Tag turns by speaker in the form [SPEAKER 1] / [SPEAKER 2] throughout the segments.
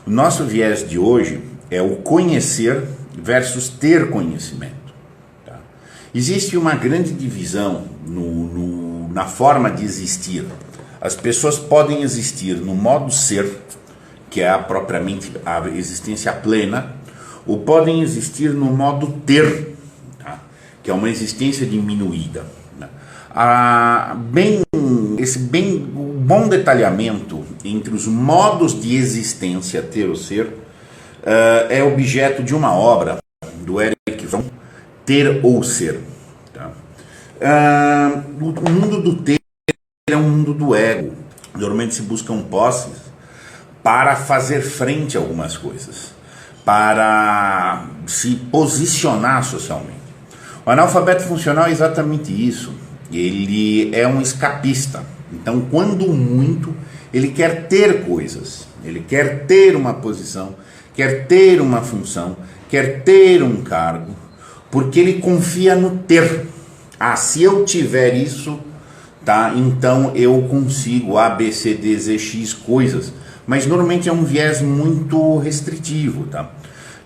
[SPEAKER 1] O nosso viés de hoje é o conhecer versus ter conhecimento. Tá? Existe uma grande divisão na forma de existir. As pessoas podem existir no modo ser, que é propriamente a existência plena, ou podem existir no modo ter, tá? Que é uma existência diminuída. Né? O bom detalhamento entre os modos de existência, ter ou ser, é objeto de uma obra do Eric Fromm, Ter ou Ser. Tá? O mundo do ter é um mundo do ego. Normalmente se buscam posses para fazer frente a algumas coisas, para se posicionar socialmente. O analfabeto funcional é exatamente isso. Ele é um escapista. Então, quando muito, ele quer ter coisas, ele quer ter uma posição, quer ter uma função, quer ter um cargo, porque ele confia no ter. Ah, se eu tiver isso, tá, então eu consigo A, B, C, D, Z, X coisas. Mas normalmente é um viés muito restritivo, tá?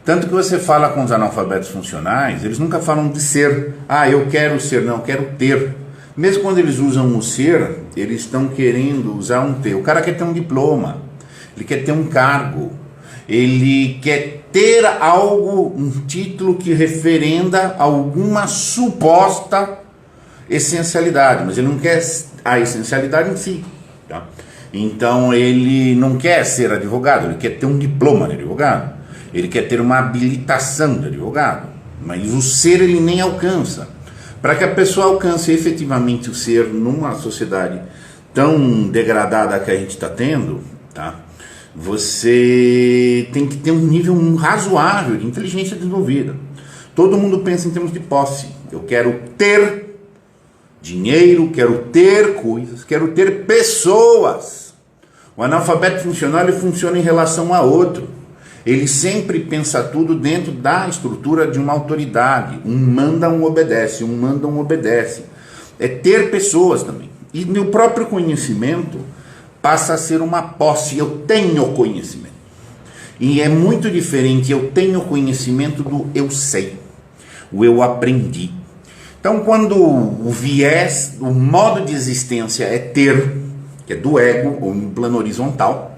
[SPEAKER 1] Tanto que você fala com os analfabetos funcionais, eles nunca falam de ser. Ah, eu quero ser, não, eu quero ter. Mesmo quando eles usam o ser, eles estão querendo usar um ter. O cara quer ter um diploma, ele quer ter um cargo, ele quer ter algo, um título que referenda alguma suposta essencialidade, mas ele não quer a essencialidade em si, tá? Então ele não quer ser advogado, ele quer ter um diploma de advogado, ele quer ter uma habilitação de advogado, mas o ser ele nem alcança. Para que a pessoa alcance efetivamente o ser numa sociedade tão degradada que a gente está tendo, tá? Você tem que ter um nível razoável de inteligência desenvolvida. Todo mundo pensa em termos de posse. Eu quero ter dinheiro, quero ter coisas, quero ter pessoas. O analfabeto funcional ele funciona em relação a outro. Ele sempre pensa tudo dentro da estrutura de uma autoridade. Um manda, um obedece. Um manda, um obedece. É ter pessoas também. E no próprio conhecimento passa a ser uma posse. Eu tenho conhecimento. E é muito diferente eu tenho conhecimento do eu sei. O eu aprendi. Então quando o viés, o modo de existência é ter, que é do ego, ou no plano horizontal,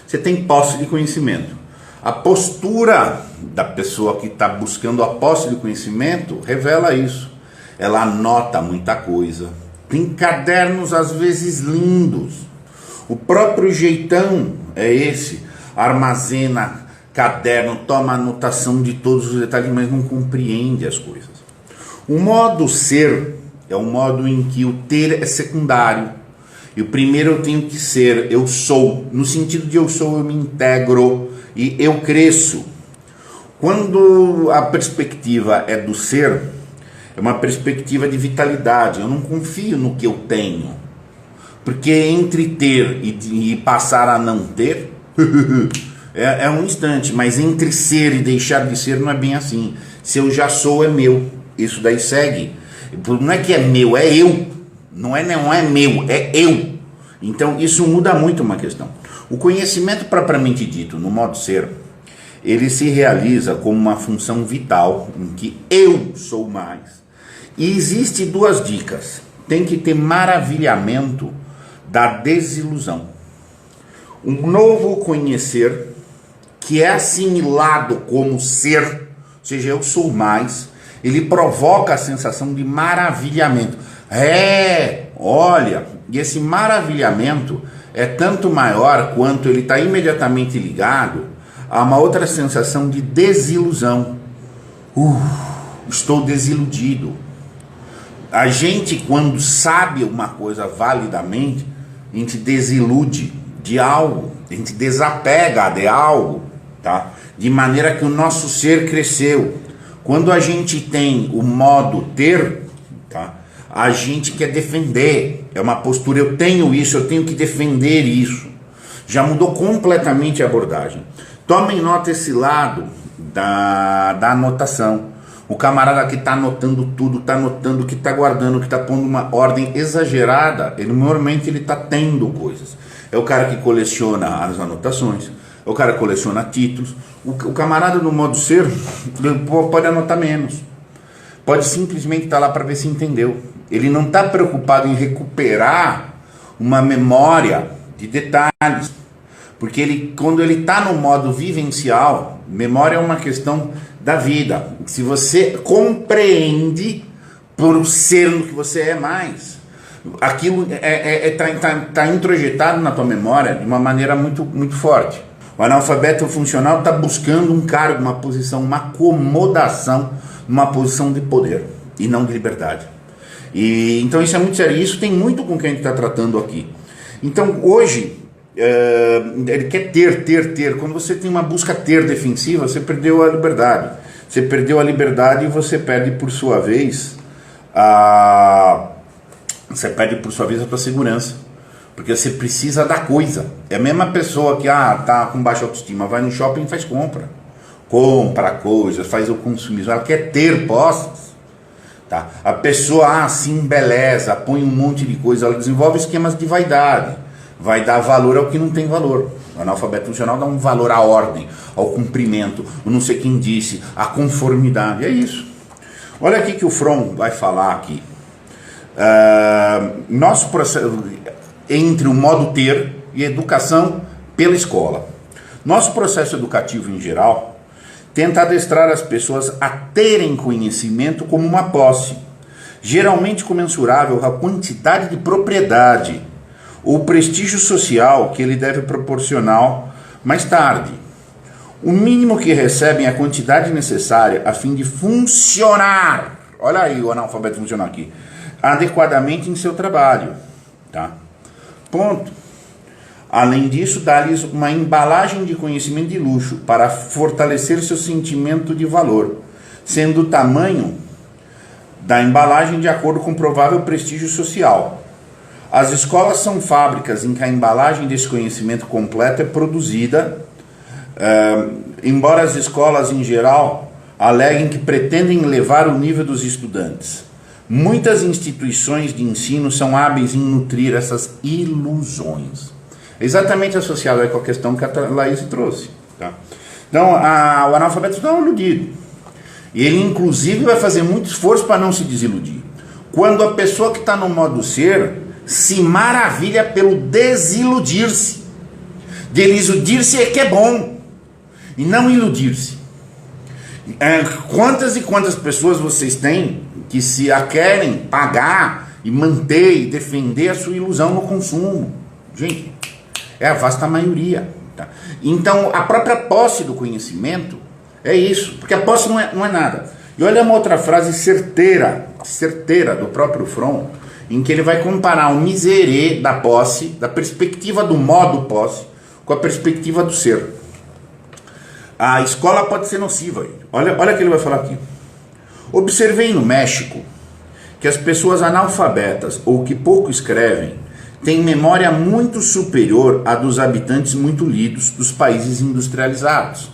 [SPEAKER 1] você tem posse de conhecimento. A postura da pessoa que está buscando a posse de conhecimento revela isso. Ela anota muita coisa. Tem cadernos às vezes lindos. O próprio jeitão é esse. Armazena caderno, toma anotação de todos os detalhes, mas não compreende as coisas. O modo ser é o modo em que o ter é secundário. E o primeiro eu tenho que ser, eu sou. No sentido de eu sou, eu me integro e eu cresço. Quando a perspectiva é do ser, é uma perspectiva de vitalidade. Eu não confio no que eu tenho. Porque entre ter e passar a não ter, é um instante. Mas entre ser e deixar de ser não é bem assim. Se eu já sou, é meu. Isso daí segue. Não é que é meu, é eu. Não é meu, é eu. Então isso muda muito uma questão. O conhecimento propriamente dito, no modo ser, ele se realiza como uma função vital, em que eu sou mais. E existe duas dicas. Tem que ter maravilhamento da desilusão. Um novo conhecer, que é assimilado como ser, ou seja, eu sou mais, ele provoca a sensação de maravilhamento. Olha, e esse maravilhamento é tanto maior quanto ele está imediatamente ligado a uma outra sensação de desilusão. Estou desiludido. A gente, quando sabe uma coisa validamente, a gente desilude de algo, a gente desapega de algo, tá? De maneira que o nosso ser cresceu. Quando a gente tem o modo ter, tá? A gente quer defender, é uma postura, eu tenho isso, eu tenho que defender isso. Já mudou completamente a abordagem. Tomem nota esse lado da anotação. O camarada que está anotando tudo, está anotando, que está guardando, que está pondo uma ordem exagerada, normalmente ele está tendo coisas. É o cara que coleciona as anotações, o cara coleciona títulos. O camarada do modo ser pode anotar menos. Pode simplesmente estar lá para ver se entendeu. Ele não está preocupado em recuperar uma memória de detalhes. Porque quando ele está no modo vivencial, memória é uma questão da vida. Se você compreende por ser no que você é mais, aquilo tá introjetado na tua memória de uma maneira muito, muito forte. O analfabeto funcional está buscando um cargo, uma posição, uma acomodação, uma posição de poder e não de liberdade. Então isso é muito sério. Isso tem muito com o que a gente está tratando aqui. Então hoje ele quer ter. Quando você tem uma busca ter defensiva, você perdeu a liberdade. Você perdeu a liberdade e você perde por sua vez a tua segurança. Porque você precisa da coisa. É a mesma pessoa que tá com baixa autoestima, vai no shopping e faz compra coisas, faz o consumismo. Ela quer ter posses. Tá? A pessoa se embeleza, põe um monte de coisa, ela desenvolve esquemas de vaidade. Vai dar valor ao que não tem valor. O analfabeto funcional dá um valor à ordem, ao cumprimento, o não sei quem disse, à conformidade. É isso. Olha aqui que o Fromm vai falar aqui. Nosso processo entre o modo ter e educação pela escola. Nosso processo educativo em geral tenta adestrar as pessoas a terem conhecimento como uma posse, geralmente comensurável à quantidade de propriedade ou prestígio social que ele deve proporcionar mais tarde. O mínimo que recebem é a quantidade necessária a fim de funcionar, olha aí o analfabeto funcionar aqui, adequadamente em seu trabalho. Tá? Ponto. Além disso, dá-lhes uma embalagem de conhecimento de luxo para fortalecer seu sentimento de valor, sendo o tamanho da embalagem de acordo com o provável prestígio social. As escolas são fábricas em que a embalagem desse conhecimento completo é produzida, embora as escolas em geral aleguem que pretendem elevar o nível dos estudantes. Muitas instituições de ensino são hábeis em nutrir essas ilusões. Exatamente associado com a questão que a Laís trouxe. Tá? Então, o analfabeto não é iludido. E ele, inclusive, vai fazer muito esforço para não se desiludir. Quando a pessoa que está no modo ser se maravilha pelo desiludir-se. Desiludir-se é que é bom. E não iludir-se. Quantas e quantas pessoas vocês têm que se querem pagar e manter e defender a sua ilusão no consumo? Gente, é a vasta maioria. Tá? Então, a própria posse do conhecimento é isso. Porque a posse não é nada. E olha uma outra frase certeira do próprio Fromm, em que ele vai comparar o miserê da posse, da perspectiva do modo posse, com a perspectiva do ser. A escola pode ser nociva. Olha o que ele vai falar aqui. Observei no México que as pessoas analfabetas ou que pouco escrevem têm memória muito superior à dos habitantes muito lidos dos países industrializados.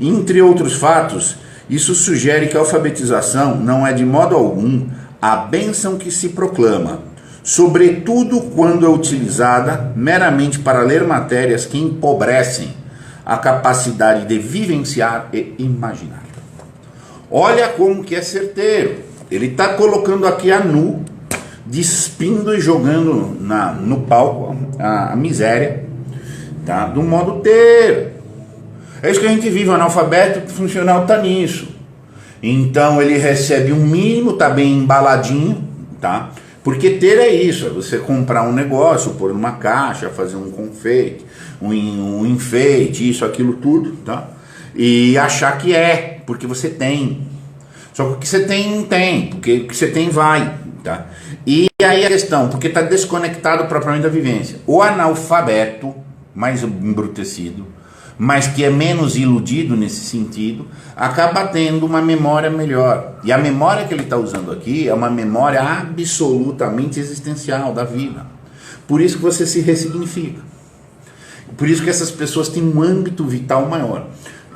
[SPEAKER 1] Entre outros fatos, isso sugere que a alfabetização não é de modo algum a bênção que se proclama, sobretudo quando é utilizada meramente para ler matérias que empobrecem a capacidade de vivenciar e imaginar. Olha como que é certeiro. Ele está colocando aqui a nu, despindo e jogando no palco a miséria, tá? Do modo ter. É isso que a gente vive, o analfabeto funcional está nisso. Então ele recebe um mínimo, está bem embaladinho, tá? Porque ter é isso, é você comprar um negócio, pôr numa caixa, fazer um confeite, um enfeite, isso, aquilo tudo, tá? E achar que porque você tem. Só que o que você tem não tem, porque o que você tem vai, tá? E aí a questão, porque está desconectado propriamente da vivência. O analfabeto, mais embrutecido, mas que é menos iludido nesse sentido, acaba tendo uma memória melhor. E a memória que ele está usando aqui é uma memória absolutamente existencial da vida. Por isso que você se ressignifica. Por isso que essas pessoas têm um âmbito vital maior.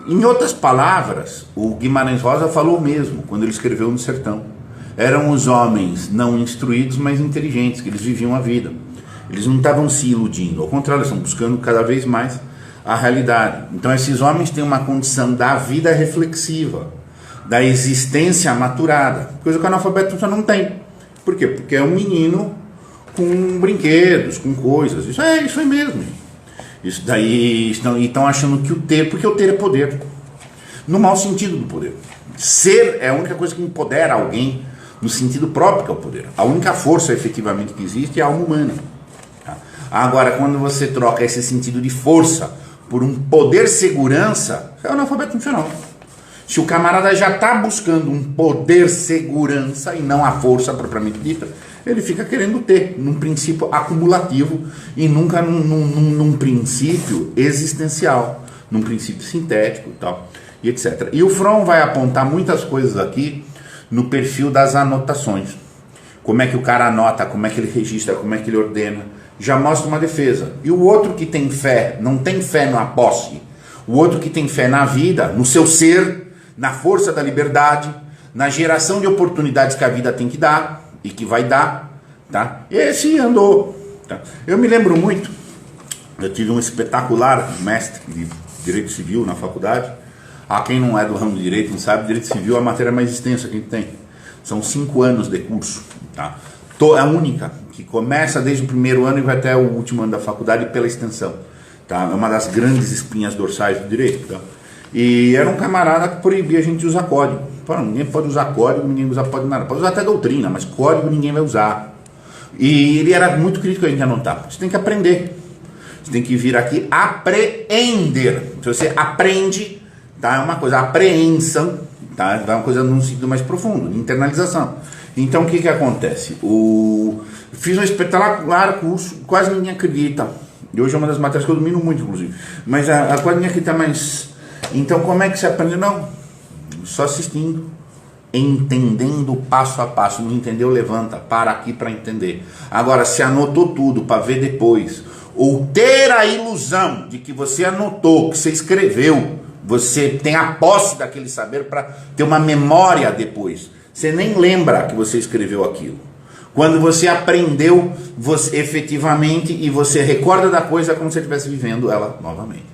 [SPEAKER 1] Em outras palavras, o Guimarães Rosa falou mesmo, quando ele escreveu No Sertão. Eram os homens não instruídos, mas inteligentes, que eles viviam a vida. Eles não estavam se iludindo, ao contrário, eles estão buscando cada vez mais a realidade. Então esses homens têm uma condição da vida reflexiva, da existência maturada, coisa que o analfabeto não tem. Por quê? Porque é um menino com brinquedos, com coisas. Isso aí mesmo. Isso daí estão achando que porque o ter é poder. No mau sentido do poder. Ser é a única coisa que empodera alguém no sentido próprio que é o poder. A única força efetivamente que existe é a alma humana. Tá? Agora, quando você troca esse sentido de força por um poder segurança, é o analfabeto funcional. Se o camarada já está buscando um poder segurança e não a força propriamente dita, ele fica querendo ter, num princípio acumulativo e nunca num princípio existencial, num princípio sintético e tal, e etc. E o Fromm vai apontar muitas coisas aqui no perfil das anotações. Como é que o cara anota, como é que ele registra, como é que ele ordena, já mostra uma defesa. E o outro que tem fé, não tem fé na posse, o outro que tem fé na vida, no seu ser, na força da liberdade, na geração de oportunidades que a vida tem que dar e que vai dar, tá? Esse andou, tá? Eu me lembro muito, eu tive um espetacular mestre de Direito Civil na faculdade. Quem não é do ramo de Direito não sabe, Direito Civil é a matéria mais extensa que a gente tem. São 5 anos de curso, tá? É a única, que começa desde o primeiro ano e vai até o último ano da faculdade pela extensão, tá? É uma das grandes espinhas dorsais do direito, tá? E era um camarada que proibia a gente de usar código. Ninguém pode usar código, ninguém usa pode nada. Pode usar até doutrina, mas código ninguém vai usar. E ele era muito crítico a gente anotar. Você tem que aprender. Você tem que vir aqui apreender. Se você aprende, tá? É uma coisa, apreensão, tá? É uma coisa num sentido mais profundo, de internalização. Então o que acontece? Fiz um espetacular curso, quase ninguém acredita. E hoje é uma das matérias que eu domino muito, inclusive. Mas quase ninguém acredita mais. Então como é que você aprende? Não, só assistindo, entendendo passo a passo. Não entendeu, levanta, para aqui para entender. Agora, se anotou tudo para ver depois, ou ter a ilusão de que você anotou, que você escreveu, você tem a posse daquele saber para ter uma memória depois. Você nem lembra que você escreveu aquilo. Quando você aprendeu, você efetivamente, e você recorda da coisa como se estivesse vivendo ela novamente.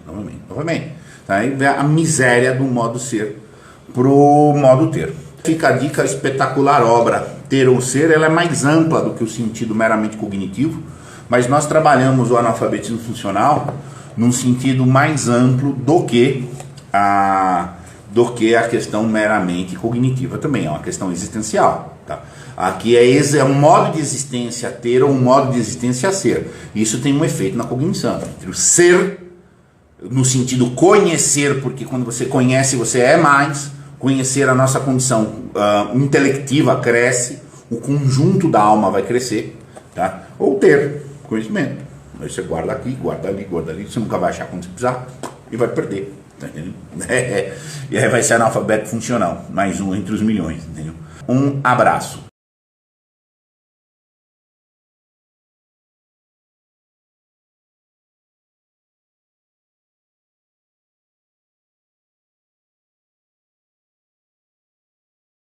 [SPEAKER 1] Tá? Aí vem a miséria do modo ser pro modo ter. Fica a dica, espetacular obra Ter ou Ser. Ela é mais ampla do que o sentido meramente cognitivo, mas nós trabalhamos o analfabetismo funcional num sentido mais amplo do que a questão meramente cognitiva. Também é uma questão existencial, tá? Aqui é um modo de existência ter ou um modo de existência ser. Isso tem um efeito na cognição. Entre o ser, no sentido conhecer, porque quando você conhece você é mais, conhecer a nossa condição intelectiva cresce, o conjunto da alma vai crescer, tá? Ou ter conhecimento. Aí você guarda aqui, guarda ali, você nunca vai achar quando você precisar e vai perder, tá entendendo? E aí vai ser analfabeto funcional, mais um entre os milhões, entendeu? Um abraço.